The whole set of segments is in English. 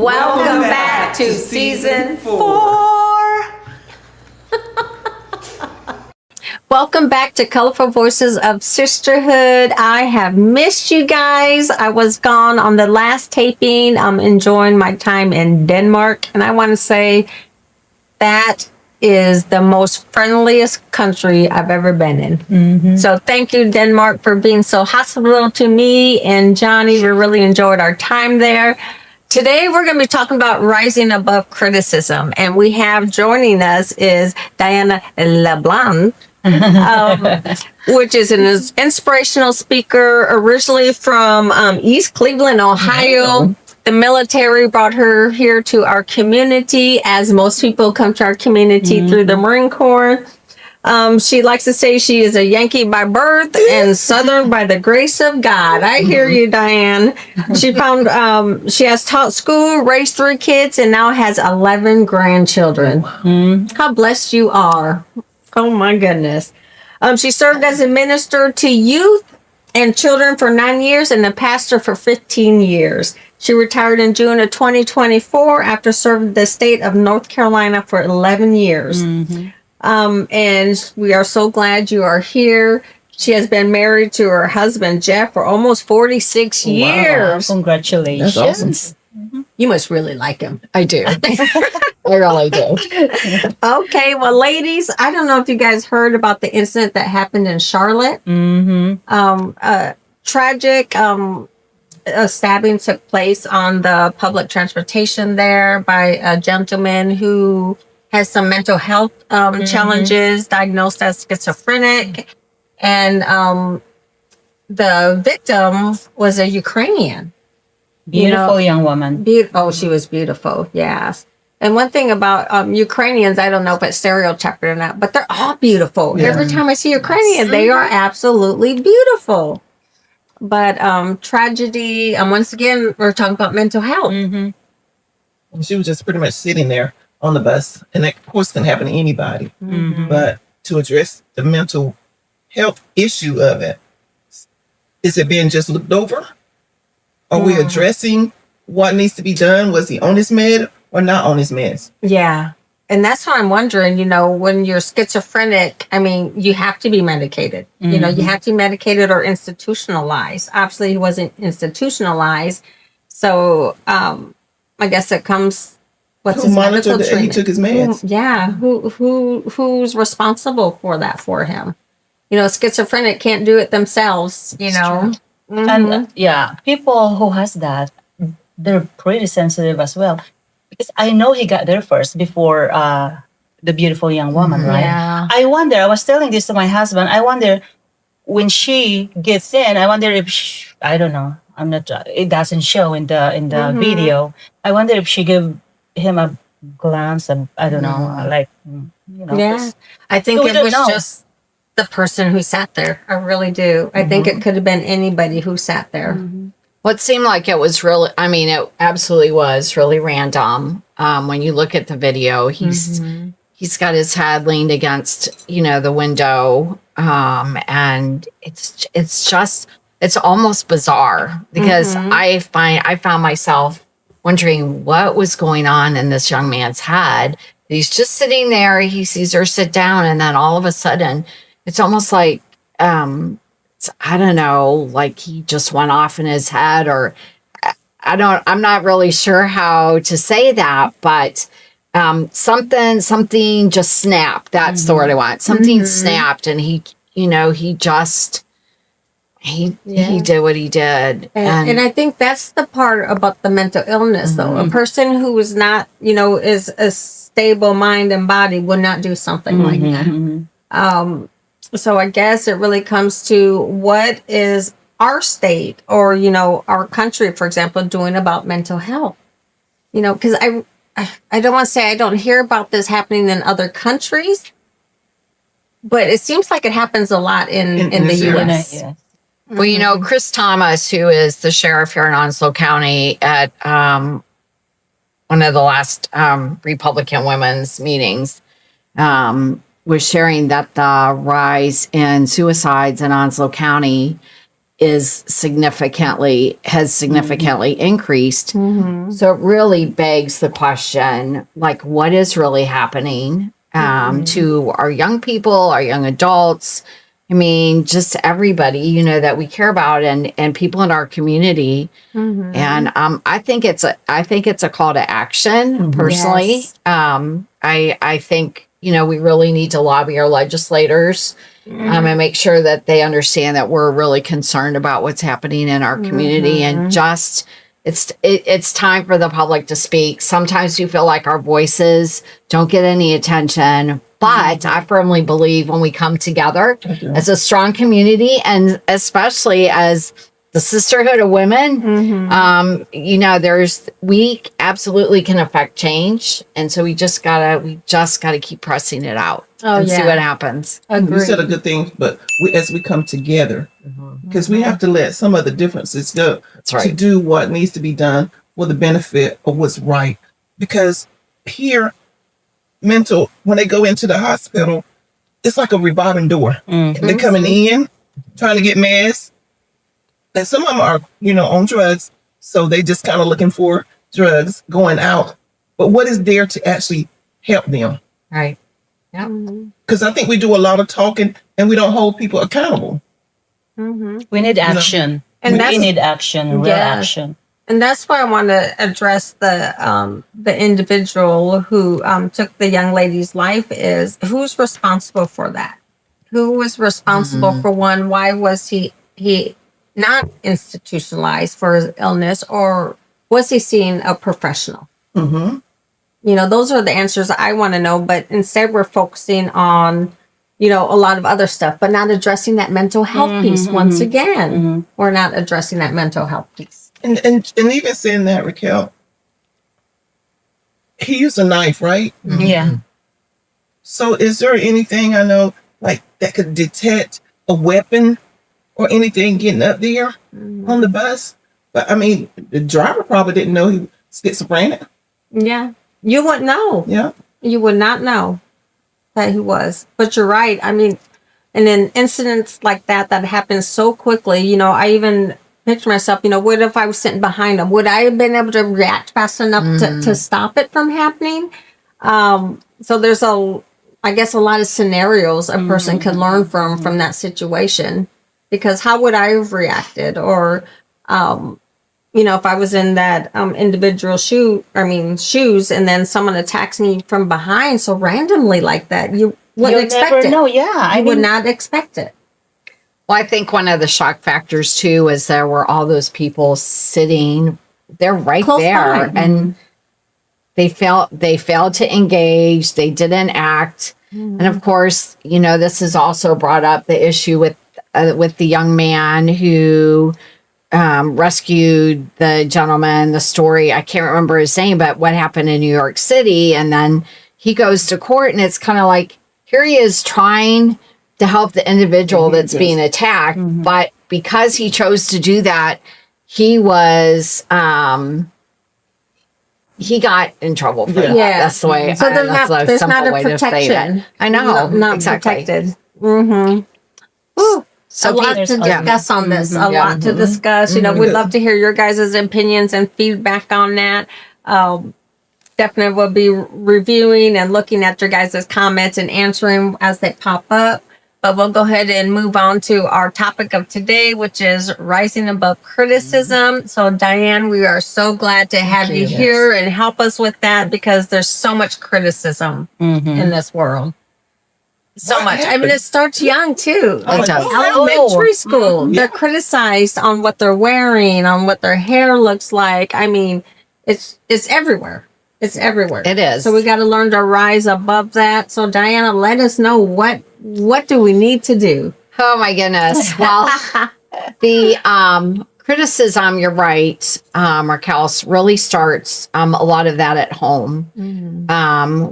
Welcome back to season 4. Welcome back to Colorful Voices of Sisterhood. I have missed you guys. I was gone on the last taping. I'm enjoying my time in Denmark, and I want to say that is the most friendliest country I've ever been in. Mm-hmm. So thank you, Denmark, for being so hospitable to me and Johnny. We really enjoyed our time there. Today, we're going to be talking about rising above criticism. And we have joining us is Diane LeBlanc, which is an inspirational speaker originally from East Cleveland, Ohio. The military brought her here to our community, as most people come to our community through the Marine Corps. She likes to say she is a Yankee by birth and Southern by the grace of God. I hear you, Diane. She has taught school, raised 3 kids, and now has 11 grandchildren. How blessed you are. Oh, my goodness. She served as a minister to youth and children for 9 years and a pastor for 15 years. She retired in June of 2024 after serving the state of North Carolina for 11 years. And we are so glad you are here. She has been married to her husband, Jeff, for almost 46 years. Wow, congratulations. That's awesome. You must really like him. I do. I really do. Okay, well, ladies, I don't know if you guys heard about the incident that happened in Charlotte. Tragic stabbing took place on the public transportation there by a gentleman who has some mental health challenges, diagnosed as schizophrenic. And the victim was a Ukrainian. Beautiful young woman. She was beautiful, yes. And one thing about Ukrainians, I don't know if it's stereotyped or not, but they're all beautiful. Yeah. Every time I see Ukrainian, they are absolutely beautiful. But tragedy, once again, we're talking about mental health. She was just pretty much sitting there on the bus, and that, of course, can happen to anybody. But to address the mental health issue of it, is it being just looked over? Are we addressing what needs to be done? Was he on his med or not on his meds? Yeah. And that's why I'm wondering, when you're schizophrenic, you have to be medicated. You have to be medicated or institutionalized. Obviously, he wasn't institutionalized. So I guess it comes... What's his medical treatment? He took his meds. Who's responsible for that for him? Schizophrenic can't do it themselves, And people who has that, they're pretty sensitive as well. Because I know he got there first before the beautiful young woman, right? Yeah. I was telling this to my husband, I wonder when she gets in, I wonder if I don't know. It doesn't show in the video. I wonder if she gave him a glance of, I don't know, Yeah. I think it was just the person who sat there. I really do. I think it could have been anybody who sat there. Well, it seemed like it was really, it absolutely was really random. When you look at the video, he's got his head leaned against, the window. And it's almost bizarre because I found myself wondering what was going on in this young man's head. He's just sitting there. He sees her sit down, and then all of a sudden, it's almost like I don't know, like he just went off in his head, or I'm not really sure how to say that, but something just snapped. That's the word I want. Something snapped, and he did what he did. And I think that's the part about the mental illness, though. A person who is not, is a stable mind and body would not do something like that. So I guess it really comes to what is our state or, our country, for example, doing about mental health. Because I don't want to say I don't hear about this happening in other countries, but it seems like it happens a lot in the U.S. Yeah. Well, Chris Thomas, who is the sheriff here in Onslow County at one of the last Republican women's meetings, was sharing that the rise in suicides in Onslow County has significantly increased. So it really begs the question, like, what is really happening to our young people, our young adults? I mean, just everybody, you know, that we care about, and people in our community. And I think it's a call to action personally. Yes. I think, you know, we really need to lobby our legislators and make sure that they understand that we're really concerned about what's happening in our community, and just it's time for the public to speak. Sometimes we feel like our voices don't get any attention, but I firmly believe when we come together as a strong community, and especially as the Sisterhood of Women, you know, we absolutely can affect change. And so we just gotta keep pressing it out and see what happens. You said a good thing, but as we come together, because we have to let some of the differences go to do what needs to be done for the benefit of what's right. Because here, when they go into the hospital, it's like a revolving door. They're coming in, trying to get meds. And some of them are, you know, on drugs. So they just kind of looking for drugs going out. But what is there to actually help them? Right. Yeah. Because I think we do a lot of talking and we don't hold people accountable. We need action. And we need action, real action. And that's why I want to address the individual who took the young lady's life. Is who's responsible for that? Who was responsible for one? Why was he not institutionalized for his illness, or was he seeing a professional? You know, those are the answers I want to know. But instead, we're focusing on, you know, a lot of other stuff, but not addressing that mental health piece. Once again, we're not addressing that mental health piece. And even saying that, Raquel, he used a knife, right? Yeah. So is there anything I know like that could detect a weapon or anything getting up there on the bus? But I mean, the driver probably didn't know he was schizophrenic. Yeah. You wouldn't know. Yeah. You would not know that he was. But you're right. I mean, and then incidents like that happen so quickly, you know, I even picture myself, you know, what if I was sitting behind him? Would I have been able to react fast enough to stop it from happening? So there's I guess a lot of scenarios a person can learn from that situation, because how would I have reacted? Or, you know, if I was in that individual shoes, and then someone attacks me from behind so randomly like that, you wouldn't expect never it. know. Yeah, I would not expect it. Well, I think one of the shock factors too is there were all those people sitting there right Close there, by. and they failed to engage. They didn't act, and of course, you know, this has also brought up the issue with the young man who rescued the gentleman. The story, I can't remember his name, but what happened in New York City, and then he goes to court, and it's kind of like, here he is trying to help the individual that's being attacked, but because he chose to do that, he was he got in trouble for that. Yeah. That's the way. So there's not a protection. I know, not exactly. protected. Ooh, So a lot to discuss on this. A lot to discuss. You know, we'd love to hear your guys' opinions and feedback on that. Definitely will be reviewing and looking at your guys' comments and answering as they pop up. But we'll go ahead and move on to our topic of today, which is rising above criticism. So, Diane, we are so glad to have you here and help us with that, because there's so much criticism in this world. So much. I mean, it starts young too. It does. Elementary school. They're criticized on what they're wearing, on what their hair looks like. I mean, it's everywhere. It's everywhere. It is. So we got to learn to rise above that. So Diana, let us know what do we need to do? Oh my goodness. Well, the criticism, you're right, Raquel, really starts a lot of that at home.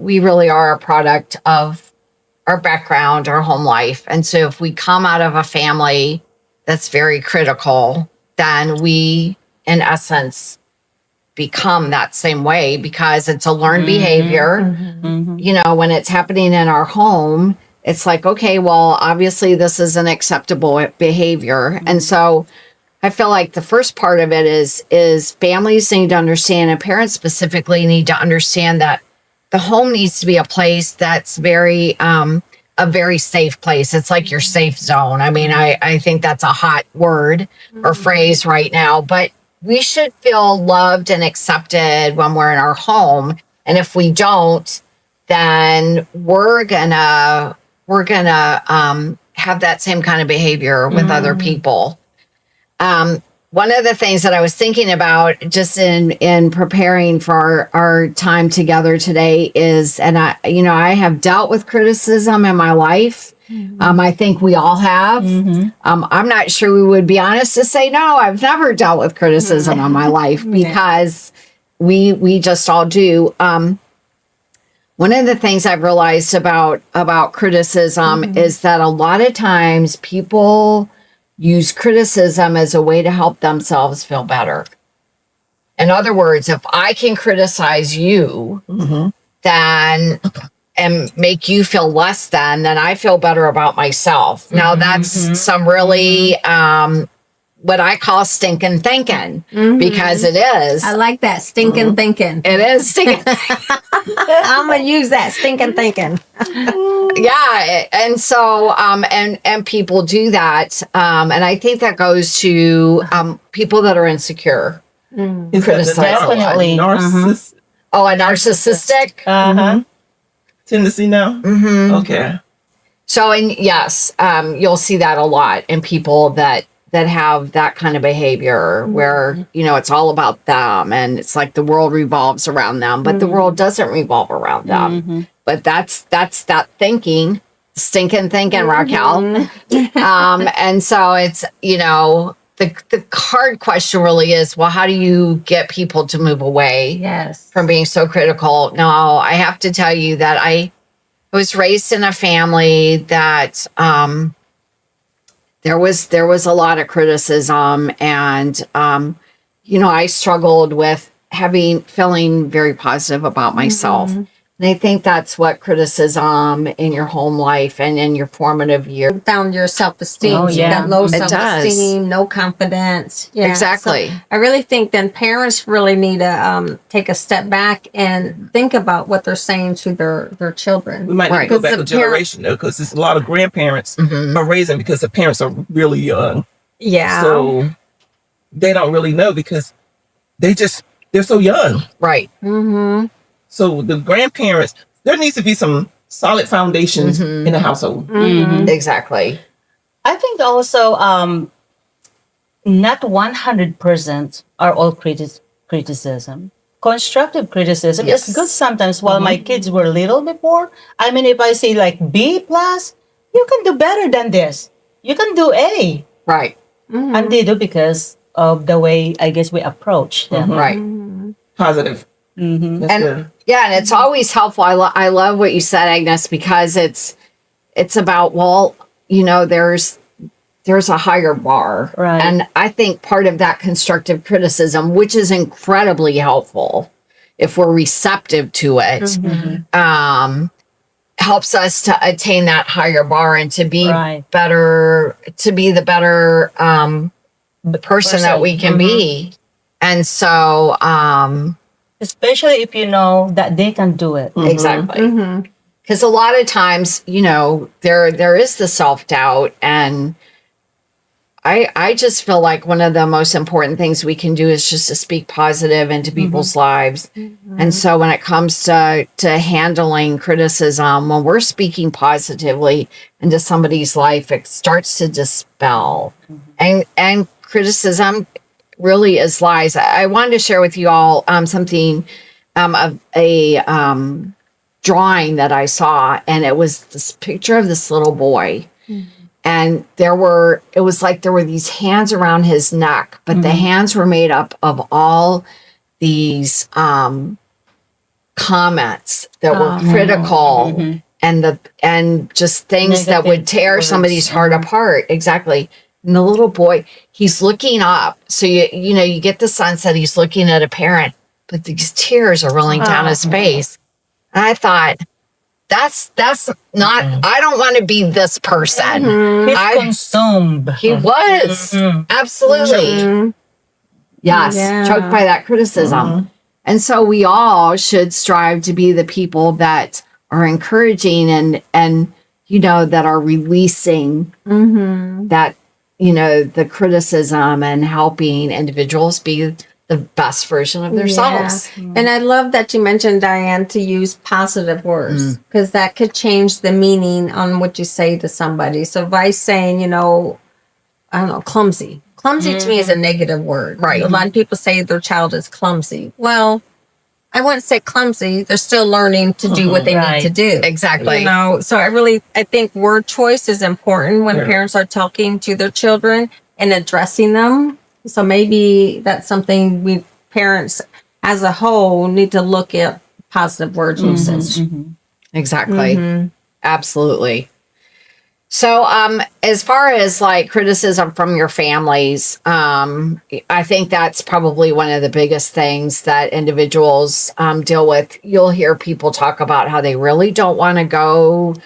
We really are a product of our background, our home life. And so if we come out of a family that's very critical, then we, in essence, become that same way, because it's a learned behavior. You know, when it's happening in our home, it's like, okay, well, obviously this is an acceptable behavior. And so I feel like the first part of it is families need to understand, and parents specifically need to understand that the home needs to be a place that's very a very safe place. It's like your safe zone. I mean, I think that's a hot word or phrase right now, but we should feel loved and accepted when we're in our home. And if we don't, then we're gonna have that same kind of behavior with other people. One of the things that I was thinking about just in preparing for our time together today is, and I have dealt with criticism in my life. I think we all have. I'm not sure we would be honest to say, no, I've never dealt with criticism in my life, because we just all do. One of the things I've realized about criticism is that a lot of times people use criticism as a way to help themselves feel better. In other words, if I can criticize you, then and make you feel less than, then I feel better about myself. Now that's some really what I call stinking thinking, because it is. I like that stinking thinking. It is stinking. I'm gonna use that stinking thinking. Yeah, and so and people do that, and I think that goes to people that are insecure. Definitely. Narcissist Oh, a narcissistic. tendency now. Okay. So, and yes, you'll see that a lot in people that have that kind of behavior where, it's all about them, and it's like the world revolves around them, but the world doesn't revolve around them. But that's that thinking, stinking thinking, Raquel. And so it's, the hard question really is, well, how do you get people to move away from being so critical? Now, I have to tell you that I was raised in a family that there was a lot of criticism, and I struggled with feeling very positive about myself. And I think that's what criticism in your home life and in your formative years. Down your self-esteem. Oh, yeah. You got low It does. self-esteem, no confidence. Yeah. Exactly. So I really think then parents really need to take a step back and think about what they're saying to their children. We might need to Right. go back The a generation though, because there's a lot of grandparents are raising because the parents are really young. Yeah. So they don't really know because they're so young. Right. So the grandparents, there needs to be some solid foundations in the household. Exactly. I think also not 100% are all criticism. Constructive criticism is good sometimes. While my kids were little before, I mean, if I say like B plus, you can do better than this. You can do A. Right. And they do because of the way, I guess, we approach them. Right. Positive. That's And good. yeah, and it's always helpful. I love what you said, Agnes, because it's about, well, there's a higher bar. Right. And I think part of that constructive criticism, which is incredibly helpful if we're receptive to it, helps us to attain that higher bar and to be better, to be the better person that we can be. And so, especially if you know that they can do it. exactly. Because a lot of times, there is the self-doubt, and I just feel like one of the most important things we can do is just to speak positive into people's lives. And so when it comes to handling criticism, when we're speaking positively into somebody's life, it starts to dispel. And criticism really is lies. I wanted to share with you all something of a drawing that I saw, and it was this picture of this little boy. And it was like there were these hands around his neck, but the hands were made up of all these comments that were critical and just things that would tear somebody's heart apart. Exactly. And the little boy, he's looking up. So you get the sense that he's looking at a parent, but these tears are rolling down his face. And I thought, That's not, I don't want to be this person. He's consumed. He was. Absolutely. Yes. Yeah. Choked by that criticism. And so we all should strive to be the people that are encouraging and you know, that are releasing that, you know, the criticism and helping individuals be the best version of themselves. Yeah. And I love that you mentioned, Diane, to use positive words because that could change the meaning on what you say to somebody. So by saying, you know, I don't know, clumsy. Clumsy to me is a negative word. Right. A lot of people say their child is clumsy. Well, I wouldn't say clumsy. They're still learning to do what they need to do. Exactly. You know, so I think word choice is important when parents are talking to their children and addressing them. So maybe that's something we parents as a whole need to look at positive word usage. Exactly. Absolutely. So, as far as like criticism from your families, I think that's probably one of the biggest things that individuals deal with. You'll hear people talk about how they really don't want to go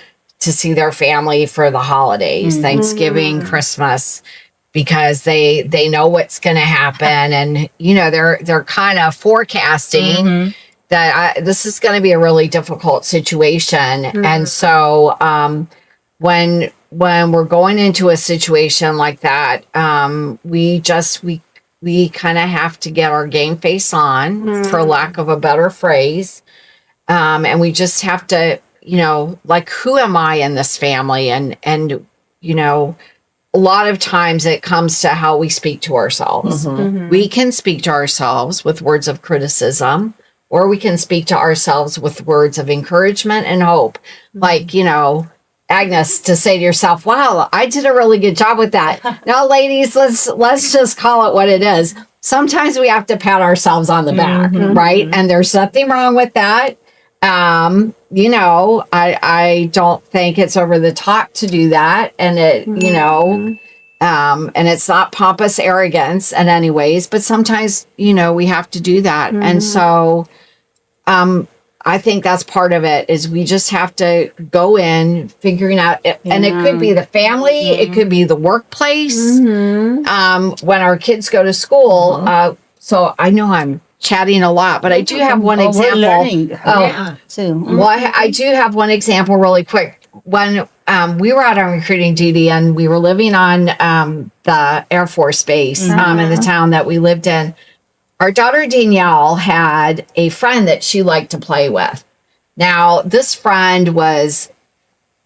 to see their family for the holidays, Thanksgiving, Christmas, because they know what's going to happen, and you know they're kind of forecasting that this is going to be a really difficult situation, and so when we're going into a situation like that, we kind of have to get our game face on, for lack of a better phrase, and we just have to, you know, like, who am I in this family, and you know. A lot of times it comes to how we speak to ourselves. We can speak to ourselves with words of criticism, or we can speak to ourselves with words of encouragement and hope. Like, you know, Agnes, to say to yourself, wow, I did a really good job with that. Now, ladies, let's just call it what it is. Sometimes we have to pat ourselves on the back, right? And there's nothing wrong with that. You know, I don't think it's over the top to do that. And it, you know, and it's not pompous arrogance in any ways, but sometimes, you know, we have to do that. And so, I think that's part of it is we just have to go in figuring out, and it could be the family, it could be the workplace, when our kids go to school. So I know I'm chatting a lot, but I do have one example. We're learning. Too. Well, I do have one example really quick. When we were out on recruiting duty and we were living on the Air Force Base in the town that we lived in, our daughter Danielle had a friend that she liked to play with. Now, this friend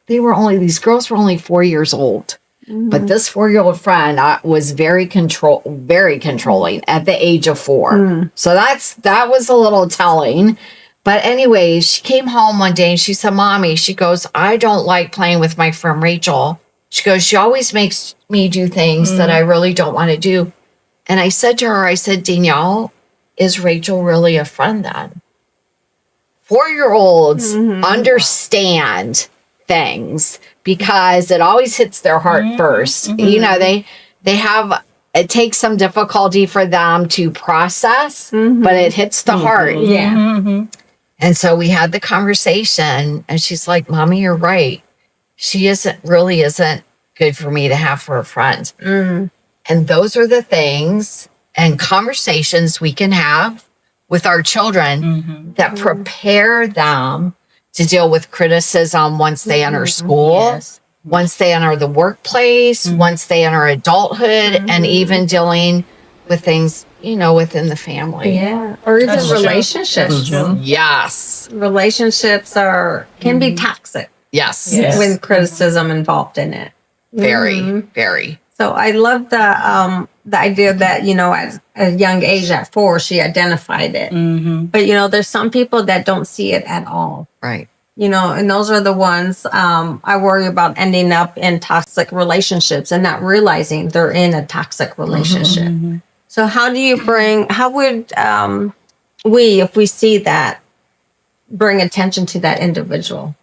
these girls were only 4 years old. But this 4-year-old friend was very controlling at the age of 4. So that was a little telling. But anyway, she came home one day and she said, Mommy, she goes, I don't like playing with my friend Rachel. She goes, she always makes me do things that I really don't want to do. And I said to her, Danielle, is Rachel really a friend then? 4-year-olds understand things because it always hits their heart first. You know, it takes some difficulty for them to process, but it hits the heart. And so we had the conversation and she's like, Mommy, you're right. She isn't good for me to have for a friend. And those are the things and conversations we can have with our children that prepare them to deal with criticism once they enter school, once they enter the workplace, once they enter adulthood, and even dealing with things, you know, within the family. Yeah. Or even relationships. Yes. Relationships can be toxic. Yes. With criticism involved in it. Very, very. So I love the idea that, you know, at a young age, at 4, she identified it. But, you know, there's some people that don't see it at all. Right. You know, and those are the ones I worry about ending up in toxic relationships and not realizing they're in a toxic relationship. So how would we, if we see that, bring attention to that individual?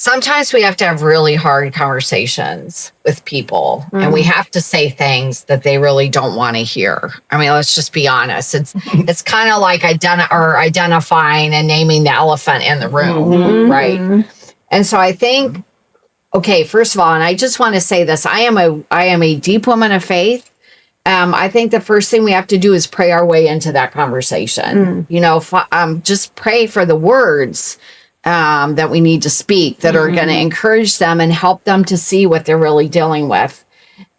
sometimes we have to have really hard conversations with people, and we have to say things that they really don't want to hear. I mean, let's just be honest. It's kind of like identifying and naming the elephant in the room, right? And so I think, okay, first of all, and I just want to say this: I am a deep woman of faith. I think the first thing we have to do is pray our way into that conversation. You know, just pray for the words that we need to speak that are going to encourage them and help them to see what they're really dealing with.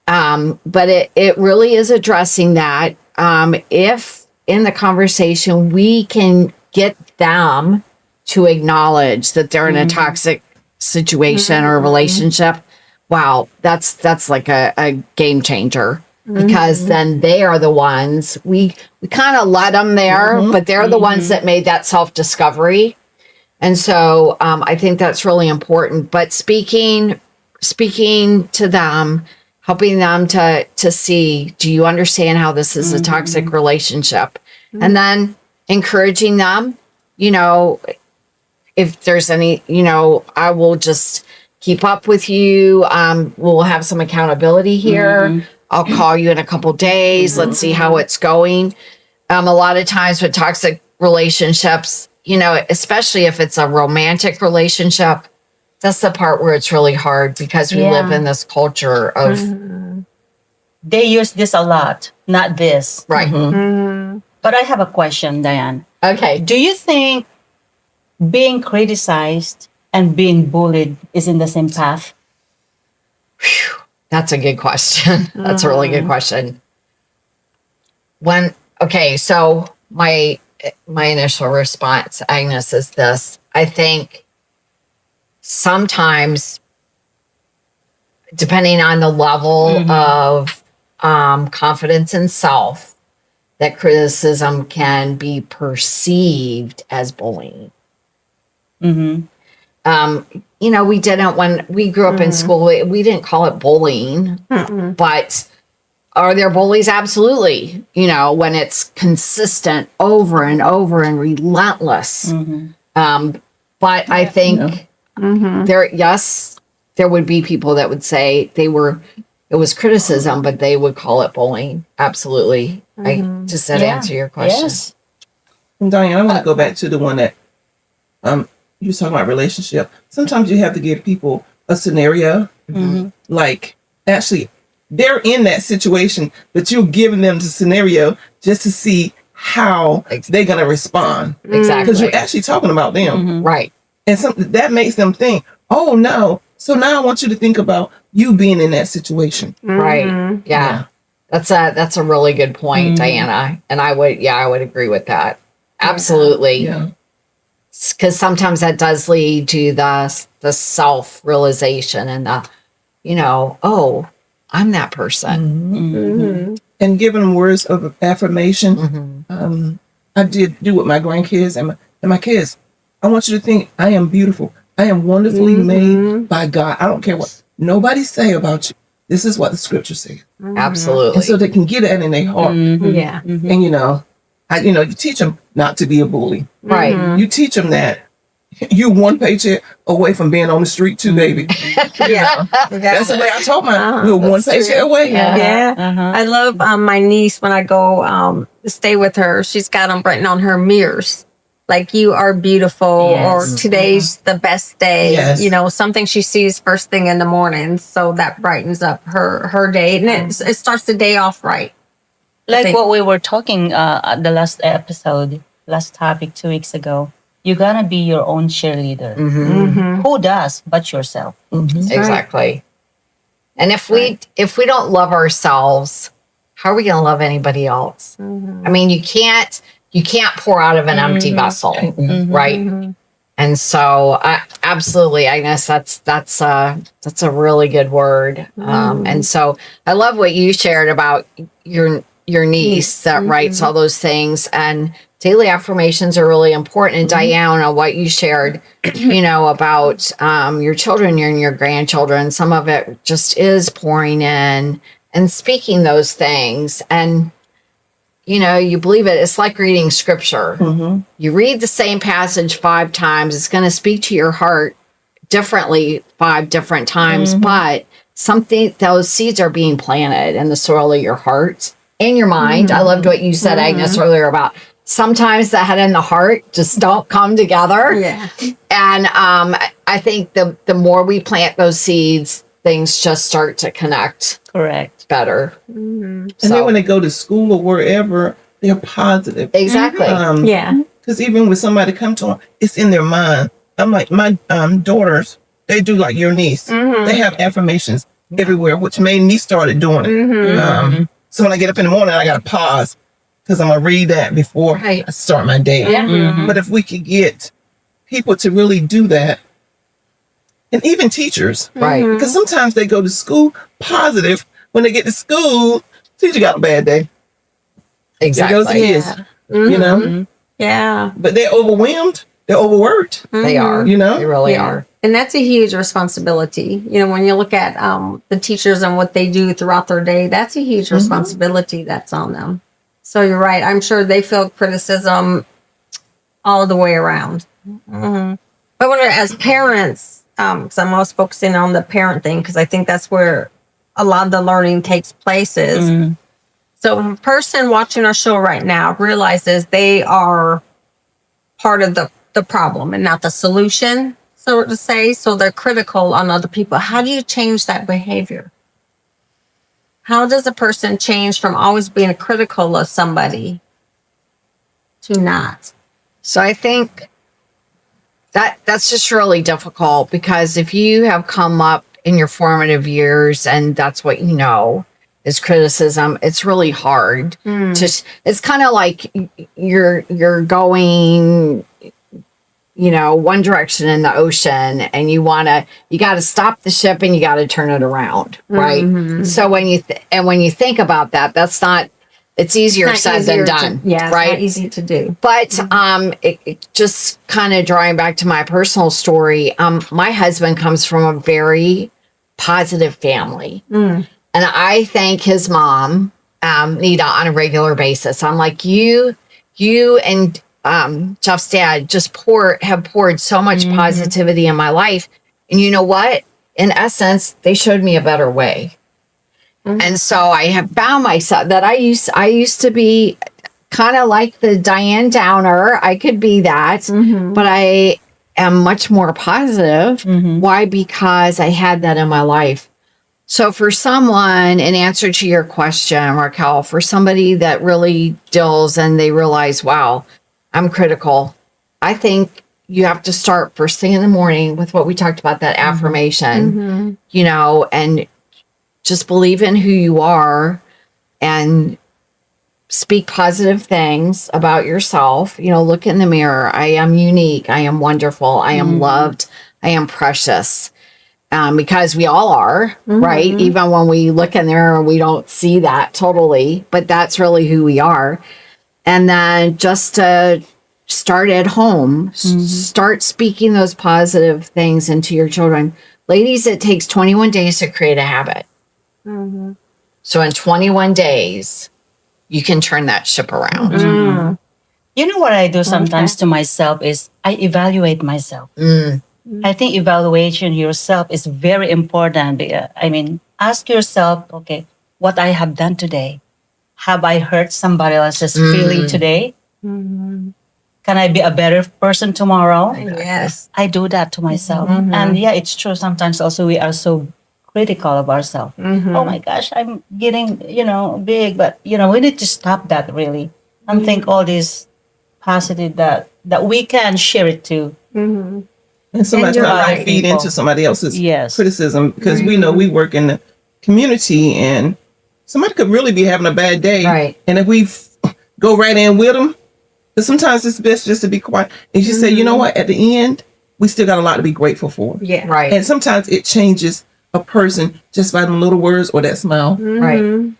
But it really is addressing that. If in the conversation we can get them to acknowledge that they're in a toxic situation or a relationship, wow, that's like a game changer. Because then they are the ones, we kind of let them there, but they're the ones that made that self-discovery. And so I think that's really important. But speaking to them, helping them to see, do you understand how this is a toxic relationship? And then encouraging them, you know, if there's any, you know, I will just keep up with you. We'll have some accountability here. I'll call you in a couple days. Let's see how it's going. A lot of times with toxic relationships, you know, especially if it's a romantic relationship, that's the part where it's really hard because we live in this culture of... They use this a lot, not this. Right. But I have a question, Diane. Okay. Do you think being criticized and being bullied is in the same path? That's a good question. That's a really good question. So my initial response, Agnes, is this. I think sometimes, depending on the level of confidence in self, that criticism can be perceived as bullying. You know, when we grew up in school, we didn't call it bullying, but are there bullies? Absolutely. You know, when it's consistent over and over and relentless. But I think there would be people that would say it was criticism, but they would call it bullying. Absolutely. Does that answer your question? Yes. And Diane, I want to go back to the one that you were talking about relationship. Sometimes you have to give people a scenario, like actually they're in that situation, but you're giving them the scenario just to see how they're going to respond. Exactly. Because you're actually talking about them. Right. And something that makes them think, oh no. So now I want you to think about you being in that situation. Right. Yeah. That's a really good point, Diana. And I would agree with that. Absolutely. Yeah. Because sometimes that does lead to the self-realization and the, you know, oh, I'm that person. And giving them words of affirmation. I did do with my grandkids and my kids. I want you to think, I am beautiful. I am wonderfully made by God. I don't care what nobody say about you. This is what the scripture says. Absolutely. And so they can get that in their heart. Yeah. And you teach them not to be a bully. Right. You teach them that you're one paycheck away from being on the street too, baby. Yeah. That's the way I told mine. We're one paycheck away. Yeah. I love my niece when I go stay with her. She's got them written on her mirrors. Like, you are beautiful, or today's the best day. Yes. You know, something she sees first thing in the morning. So that brightens up her day. And it starts the day off right. Like what we were talking at the last topic 2 weeks ago. You're going to be your own cheerleader. Who does but yourself? Exactly. And if we don't love ourselves, how are we going to love anybody else? I mean, you can't pour out of an empty vessel, right? And so, absolutely, Agnes, that's a really good word. And so, I love what you shared about your niece that writes all those things, and daily affirmations are really important. And Diana, what you shared, you know, about your children and your grandchildren, some of it just is pouring in and speaking those things. And you know, you believe it. It's like reading scripture. You read the same passage 5 times. It's going to speak to your heart differently 5 different times, but those seeds are being planted in the soil of your heart and your mind. I loved what you said, Agnes, earlier about sometimes the head and the heart just don't come together. Yeah. And I think the more we plant those seeds, things just start to connect Correct. better. And then when they go to school or wherever, they're positive. Exactly. Yeah. Because even when somebody comes to them, it's in their mind. I'm like, my daughters, they do like your niece. They have affirmations everywhere, which made me started doing it. So when I get up in the morning, I got to pause because I'm going to read that before I start my day. But if we could get people to really do that, and even teachers, Right. because sometimes they go to school positive. When they get to school, teacher got a bad day. Exactly. It goes his, you know? Yeah. But they're overwhelmed. They're overworked. They are. You know? They really Yeah. are. And that's a huge responsibility. You know, when you look at the teachers and what they do throughout their day, that's a huge responsibility that's on them. So you're right. I'm sure they feel criticism all the way around. I wonder, as parents, because I'm always focusing on the parent thing, because I think that's where a lot of the learning takes place is. So if a person watching our show right now realizes they are part of the problem and not the solution, so to say, so they're critical on other people. How do you change that behavior? How does a person change from always being critical of somebody to not? So I think that's just really difficult, because if you have come up in your formative years and that's what you know is criticism, it's really hard to, it's kind of like you're going, you know, one direction in the ocean, and you got to stop the ship and you got to turn it around. Right. So when you think about that, that's not, it's easier said than done. Yeah. Right. It's not easy to do. But it just kind of drawing back to my personal story, my husband comes from a very positive family. And I thank his mom, Nita, on a regular basis. I'm like, you and Jeff's dad just have poured so much positivity in my life. And you know what? In essence, they showed me a better way. And so I have found myself that I used to be kind of like the Diane Downer. I could be that, but I am much more positive. Why? Because I had that in my life. So for someone, in answer to your question, Raquel, for somebody that really deals and they realize, wow, I'm critical, I think you have to start first thing in the morning with what we talked about, that affirmation, you know, and just believe in who you are and speak positive things about yourself. You know, look in the mirror. I am unique. I am wonderful. I am loved. I am precious. Because we all are, right? Even when we look in there, we don't see that totally, but that's really who we are. And then just to start at home, start speaking those positive things into your children. Ladies, it takes 21 days to create a habit. So in 21 days, you can turn that ship around. You know what I do sometimes to myself is I evaluate myself. I think evaluation yourself is very important. I mean, ask yourself, okay, what I have done today. Have I hurt somebody else's feeling today? Can I be a better person tomorrow? Yes. I do that to myself. And yeah, it's true. Sometimes also we are so critical of ourselves. Oh my gosh, I'm getting, big, but, we need to stop that really. And think all this positive that we can share it too. And sometimes you're I might right, feed people. into somebody else's Yes. criticism, because we know we work in the community and somebody could really be having a bad day. Right. And if we go right in with them, but sometimes it's best just to be quiet and just say, you know what, at the end, we still got a lot to be grateful for. Yeah. Right. And sometimes it changes a person just by them little words or that smile. Right.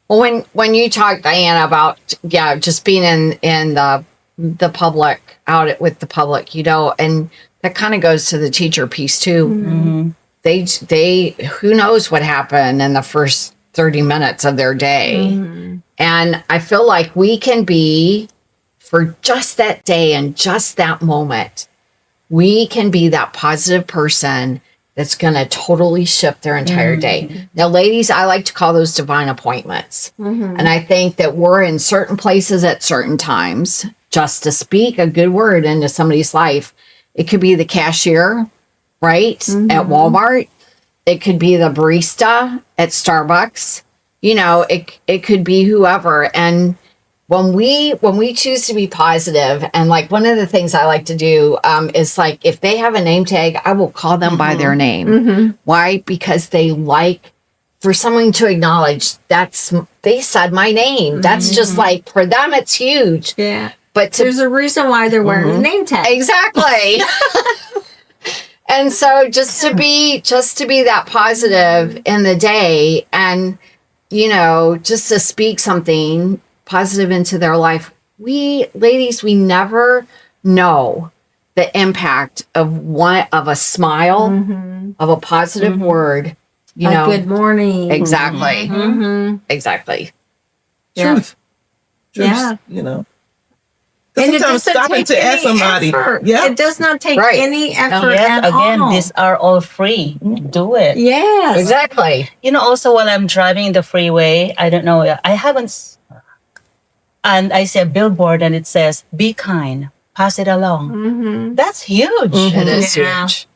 Well, when you talk, Diana, about just being in the public, out with the public, and that kind of goes to the teacher piece too. They who knows what happened in the first 30 minutes of their day, and I feel like we can be, for just that day and just that moment, we can be that positive person that's going to totally shift their entire day. Now, ladies, I like to call those divine appointments. And I think that we're in certain places at certain times just to speak a good word into somebody's life. It could be the cashier, right, at Walmart. It could be the barista at Starbucks. You know, it could be whoever. And when we choose to be positive, and like one of the things I like to do is like if they have a name tag, I will call them by their name. Why? Because they like for someone to acknowledge they said my name. That's just like for them, it's huge. Yeah. But There's a reason why they're wearing a name tag. exactly. And so just to be that positive in the day, and you know, just to speak something positive into their life. We ladies, we never know the impact of a smile, of a positive word, you know. Good morning. Exactly. Exactly. Truth. Yeah. You know. And it Sometimes doesn't stopping take to ask any somebody. effort. Yeah. It does not take Right. any effort Yes, at again, all. these are all free. Do it. Yes. Exactly. You know, also while I'm driving the freeway, I don't know, I haven't, and I see a billboard and it says, be kind, pass it along. That's huge. It is Yeah. huge.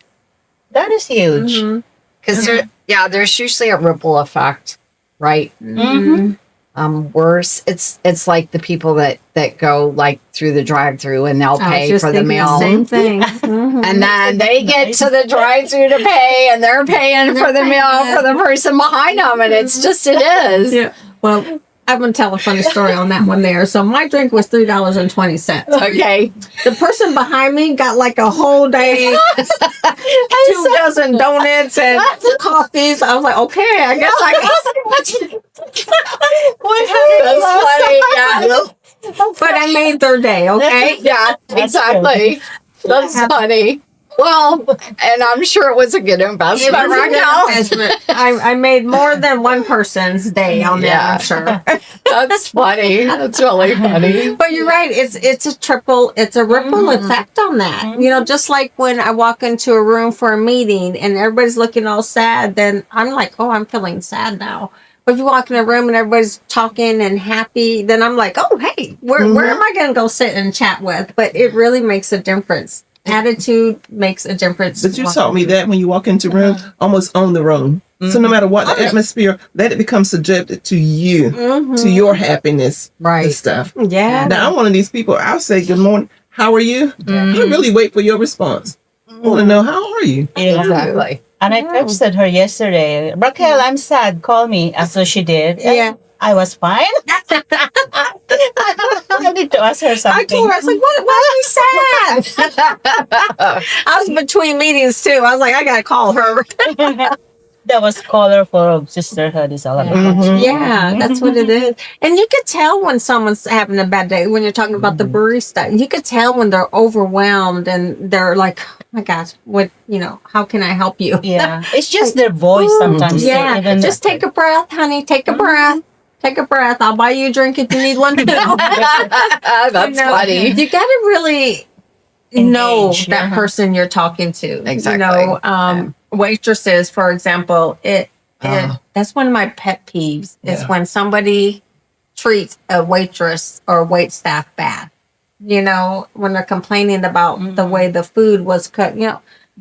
That is huge. Because there's usually a ripple effect, right? Worse, it's like the people that go like through the drive-through and they'll I was pay just for the thinking meal, same thing. and then they get to the drive-through to pay, and they're paying for the meal for the person behind them, and it is. Yeah. Well, I'm going to tell a funny story on that one there. So my drink was $3.20. Okay. The person behind me got like a whole day, 2 dozen donuts and coffees. I was like, okay, I guess I That's funny. Yeah. but I made their day, okay? Yeah, exactly. That's funny. Well, and I'm sure it was a good investment, Raquel. I made more than one person's day on that, I'm sure. That's funny. That's really funny. But you're right. It's a ripple effect on that. You know, just like when I walk into a room for a meeting and everybody's looking all sad, then I'm like, oh, I'm feeling sad now. But if you walk in a room and everybody's talking and happy, then I'm like, oh, hey, where am I going to go sit and chat with? But it really makes a difference. Attitude makes a difference. But you taught me that when you walk into a room, almost own the room. So no matter what the atmosphere, let it become subjected to you, to your happiness and stuff. Yeah. Now, I'm one of these people, I'll say, good morning, how are you? I really wait for your response. I want to know, how are you? Yeah. Exactly. And I texted her yesterday, Raquel, I'm sad, call me. After she did. Yeah. I was fine. I need to ask her something. I told her, I was like, why are you sad? I was between meetings too. I was like, I got to call her. That was caller for Sisterhood is all about. Yeah, that's what it is. And you could tell when someone's having a bad day when you're talking about the barista. You could tell when they're overwhelmed and they're like, oh my gosh, what, how can I help you? Yeah. It's just their voice sometimes. Yeah. Just take a breath, honey. Take a breath. Take a breath. I'll buy you a drink if you need one too. That's funny. You got to really know Engage, that person you're talking to. Exactly. Waitresses, for example, that's one of my pet peeves is when somebody treats a waitress or wait staff bad. When they're complaining about the way the food was cooked,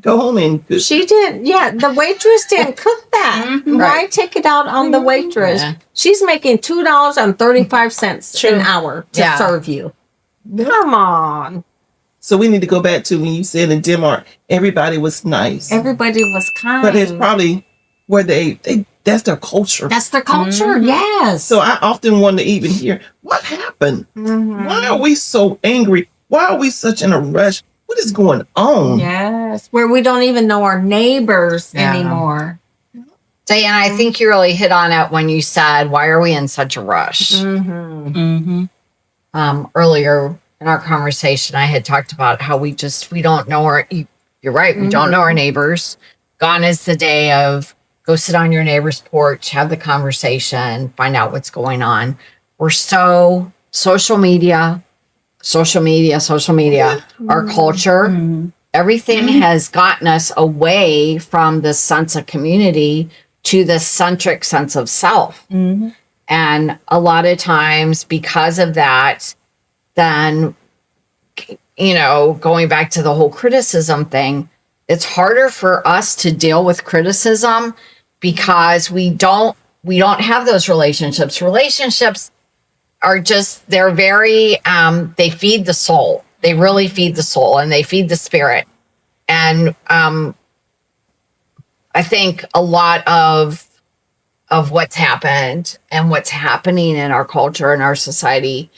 Go home and cook. she didn't. Yeah, the waitress didn't cook that. Why Right. take it out on the waitress? Yeah. She's making $2.35 an hour to serve you. Come on. So we need to go back to when you said in Denmark, everybody was nice. Everybody was kind. But it's probably where they that's their culture. That's their culture. Yes. So I often wonder even here, what happened? Why are we so angry? Why are we such in a rush? What is going on? Yes. Where we don't even know our neighbors anymore. Diane, I think you really hit on it when you said, why are we in such a rush? Earlier in our conversation, I had talked about how we don't know you're right, we don't know our neighbors. Gone is the day of go sit on your neighbor's porch, have the conversation, find out what's going on. We're so social media, our culture. everything has gotten us away from the sense of community to the centric sense of self. And a lot of times because of that, then, going back to the whole criticism thing, it's harder for us to deal with criticism because we don't have those relationships. Relationships are just, they're very, they feed the soul. They really feed the soul and they feed the spirit. And I think a lot of what's happened and what's happening in our culture and our society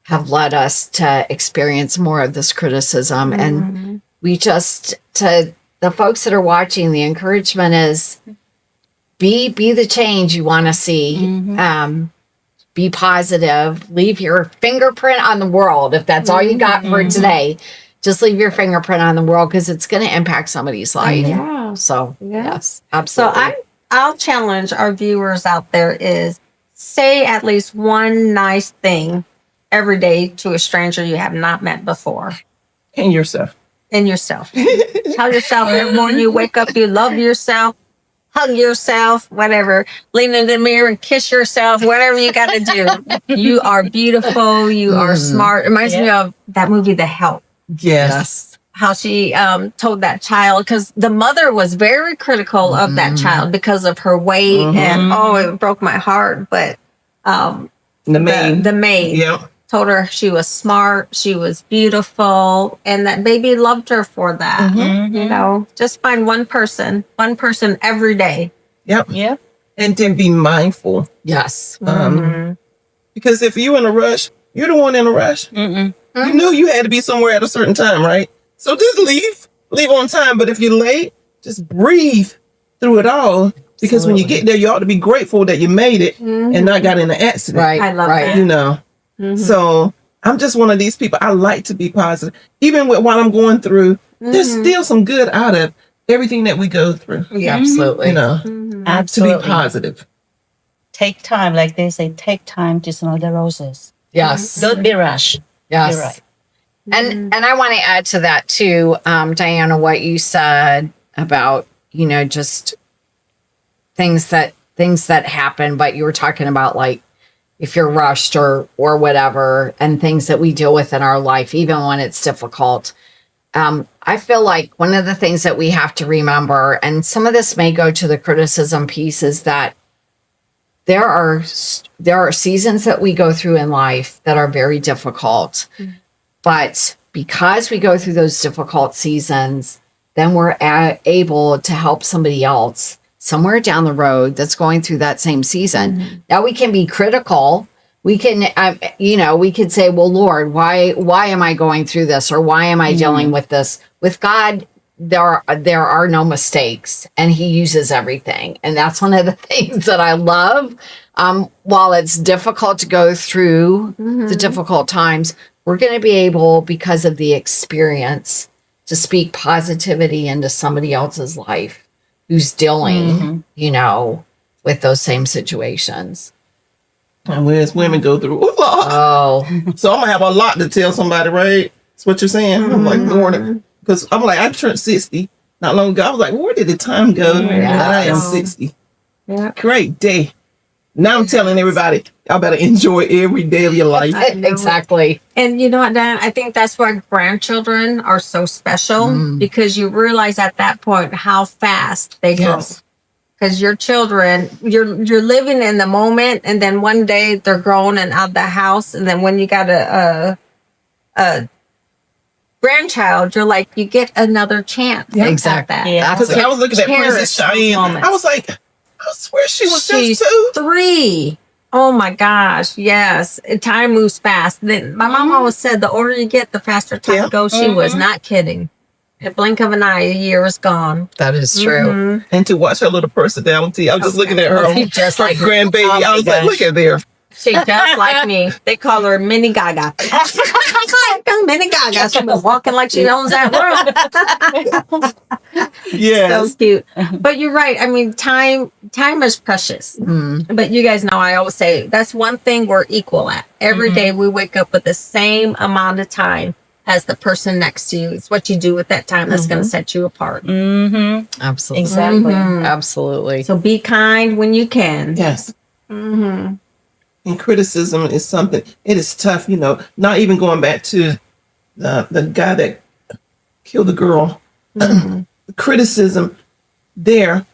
have led us to experience more of this criticism. And we just, to the folks that are watching, the encouragement is be the change you want to see. Be positive, leave your fingerprint on the world. If that's all you got for today, just leave your fingerprint on the world because it's going to impact somebody's life. Yeah. So Yeah. yes, absolutely. So I'll challenge our viewers out there is say at least one nice thing every day to a stranger you have not met before. And yourself. And yourself. Tell yourself every morning you wake up, you love yourself, hug yourself, whatever. Lean in the mirror and kiss yourself, whatever you got to do. You are beautiful. You are smart. It reminds me of that movie, The Help. Yes. How she told that child, because the mother was very critical of that child because of her weight. And it broke my heart. But The maid. the maid told her she was smart, she was beautiful, and that baby loved her for that. Just find one person every day. Yep. Yeah. And then be mindful. Yes. Because if you're in a rush, you're the one in a rush. You knew you had to be somewhere at a certain time, right? So just leave on time. But if you're late, just breathe through it all. Because when you get there, you ought to be grateful that you made it and not got in an accident. Right. I love right. that. So I'm just one of these people. I like to be positive. Even with what I'm going through, there's still some good out of everything that we go through. Yeah, absolutely. To Absolutely. be positive. Take time, like they say, take time to smell the roses. Yes. Don't be rushed. Yes. You're right. And I want to add to that too, Diana, what you said about, just things that happen, but you were talking about like if you're rushed or whatever, and things that we deal with in our life, even when it's difficult. I feel like one of the things that we have to remember, and some of this may go to the criticism piece, is that there are seasons that we go through in life that are very difficult. But because we go through those difficult seasons, then we're able to help somebody else somewhere down the road that's going through that same season. Now we can be critical. We can, we could say, well, Lord, why am I going through this? Or why am I dealing with this? With God, there are no mistakes, and he uses everything. And that's one of the things that I love. While it's difficult to go through the difficult times, we're going to be able, because of the experience, to speak positivity into somebody else's life who's dealing, with those same situations. And we as women go through a lot. Oh, So I'm going to have a lot to tell somebody, right? That's what you're saying. I'm like, Lord, because I'm like, I turned 60 not long ago. I was like, where did the time go? And I am 60. Yeah. Great day. Now I'm telling everybody, y'all better enjoy every day of your life. exactly. And you know what, Dan? I think that's why grandchildren are so special, because you realize at that point how fast they grow. Because your children, you're living in the moment, and then one day they're grown and out the house, and then when you got a grandchild, you're like, you get another chance. Exactly. At that. Yeah. Because I was looking at Cherish Princess those Cheyenne. moments. I was like, I swear she was She's just 2. 3. Oh my gosh. Yes. Time moves fast. Then my mom always said the older you get, the faster time goes. She was not kidding. In a blink of an eye, a year is gone. That is true. And to watch her little personality, I was just looking at her, Just her like grandbaby. oh I was like, look at there. She just like me. They call her Mini Gaga. Mini Gaga. She was walking like she owns that room. Yes. So cute. But you're right. I mean, time is precious. But you guys know I always say that's one thing we're equal at. Every day we wake up with the same amount of time. as the person next to you. It's what you do with that time that's going to set you apart. Mm-hmm. Absolutely. Exactly. Absolutely. So be kind when you can. Yes. And criticism is something, it is tough, not even going back to the guy that killed the girl. Criticism there,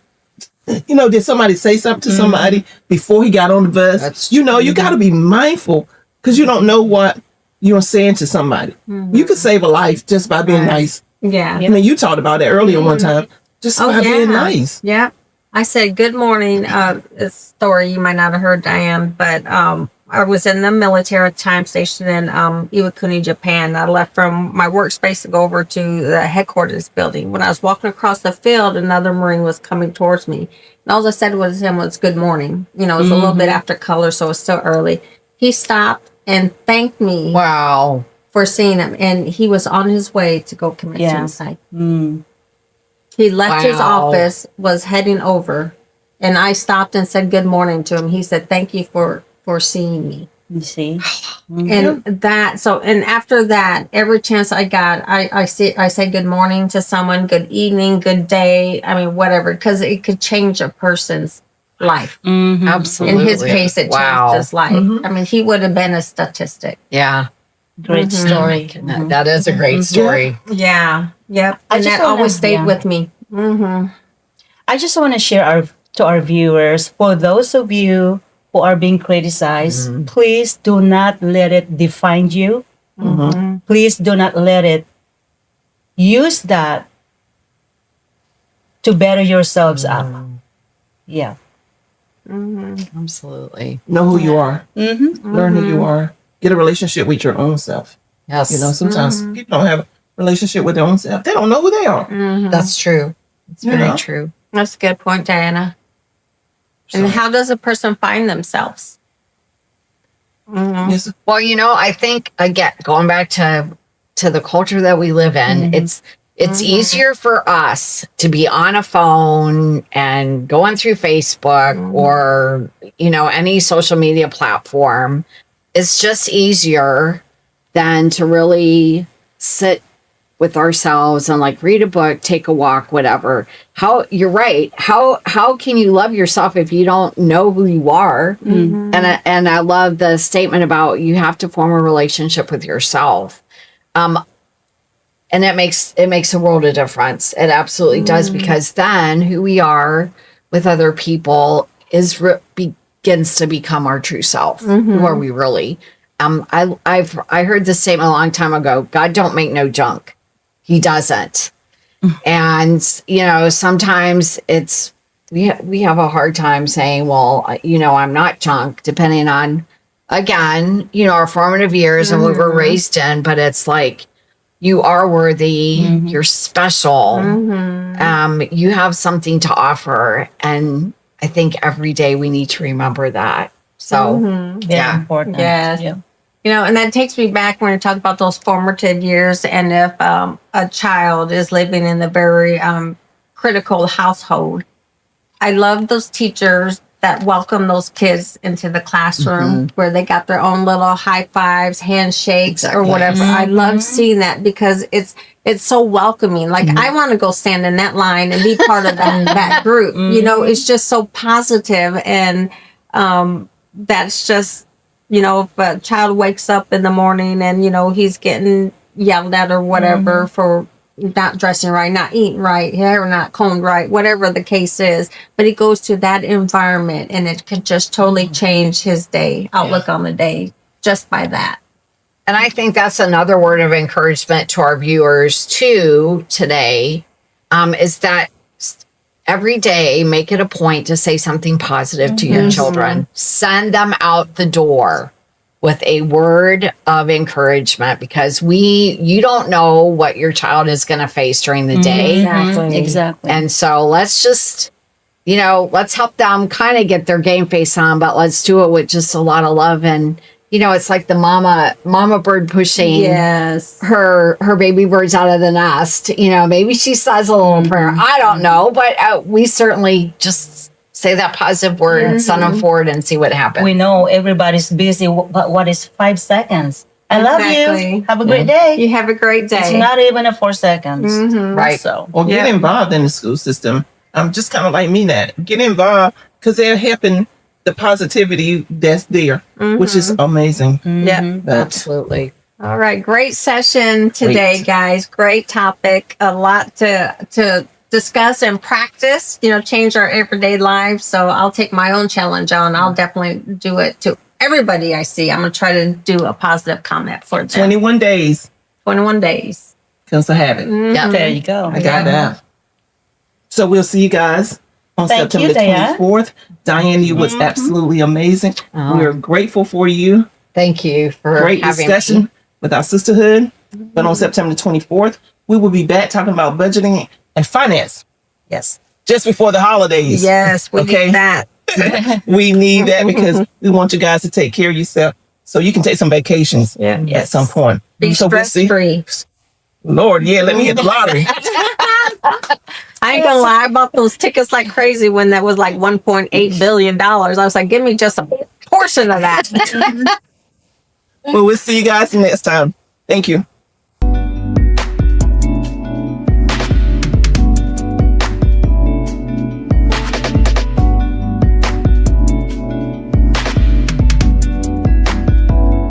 did somebody say something to somebody before he got on the bus? That's you got to be mindful because you don't know what you're saying to somebody. You could save a life just by being nice. Yeah. I mean, you talked about it earlier one time, just by being nice. Yeah. I said, good morning. A story you might not have heard, Diane, but I was in the military time station in Iwakuni, Japan. I left from my workspace to go over to the headquarters building. When I was walking across the field, another Marine was coming towards me. And all I said was him was good morning. It was a little bit after color, so it's still early. He stopped and thanked me Wow. for seeing him. And he was on his way to go commit suicide. He left his Wow. office, was heading over, and I stopped and said good morning to him. He said, thank you for seeing me. You see? And and after that, every chance I got, I say good morning to someone, good evening, good day. I mean, whatever, because it could change a person's life. Absolutely. In his case, it changed his life. I mean, he would have been a statistic. Yeah. Great story. That is a great story. Yeah. Yep. I And just that wanna- always stayed yeah. with me. I just want to share to our viewers, for those of you who are being criticized, please do not let it define you. Please do not let it use that to better yourselves up. Yeah. Absolutely. Know who you are. Learn who you are. Get a relationship with your own self. Yes. Sometimes people don't have a relationship with their own self. They don't know who they are. That's true. It's very true. That's a good point, Diana. And how does a person find themselves? Yes. Well, I think again, going back to the culture that we live in, it's easier for us to be on a phone and going through Facebook or any social media platform. It's just easier than to really sit with ourselves and read a book, take a walk, whatever. You're right. How can you love yourself if you don't know who you are? And I love the statement about you have to form a relationship with yourself. And it makes a world of difference. It absolutely does, because then who we are with other people begins to become our true self. Who are we really? I heard this statement a long time ago. God don't make no junk. He doesn't. And, sometimes we have a hard time saying, well, I'm not junk, depending on, again, our formative years and what we're raised in. But it's you are worthy. You're special. You have something to offer. And I think every day we need to remember that. So, Very important. Yes. Yeah. And that takes me back when you talk about those formative years. And if a child is living in a very critical household, I love those teachers that welcome those kids into the classroom where they got their own little high fives, handshakes, or whatever. I love seeing that because it's so welcoming. I want to go stand in that line and be part of that group. It's just so positive, and that's just. If a child wakes up in the morning and, he's getting yelled at or whatever for not dressing right, not eating right, hair not combed right, whatever the case is, but he goes to that environment and it can just totally change his outlook on the day just by that. And I think that's another word of encouragement to our viewers too today, is that every day, make it a point to say something positive to your children. Send them out the door with a word of encouragement, because you don't know what your child is going to face during the day. Exactly. And so let's just, let's help them kind of get their game face on, but let's do it with just a lot of love. And, it's like the mama bird pushing her baby birds out of the nest. Maybe she says a little prayer. I don't know, but we certainly just say that positive word, send them forward and see what happens. We know everybody's busy, but what is 5 seconds? I love Exactly. you. Have a great day. You have a great day. It's not even a 4 seconds. Right. So Or get involved in the school system. I'm just kind of like me that. Get involved because they're helping the positivity that's there, which is amazing. Yeah. But Absolutely. All right. Great session today, Great. guys. Great topic. A lot to discuss and practice, change our everyday lives. So I'll take my own challenge on. I'll definitely do it to everybody I see. I'm going to try to do a positive comment for them. 21 days 21 days. comes to have it. Yeah. there you go. I got that. So we'll see you guys on Thank September you, Diane. 24th. Diane, you was absolutely amazing. Oh. We're grateful for you. Thank you for Great having discussion me. with our sisterhood. But on September 24th, we will be back talking about budgeting and finance Yes. just before the holidays. Yes, we Okay. need that. We need that because we want you guys to take care of yourself so you can take some vacations Yeah. at some point. Be So we'll stress see. free. Lord, yeah, let me hit the lottery. I ain't gonna lie, I bought those tickets like crazy when that was like $1.8 billion. I was like, give me just a portion of that. Well, we'll see you guys next time. Thank you.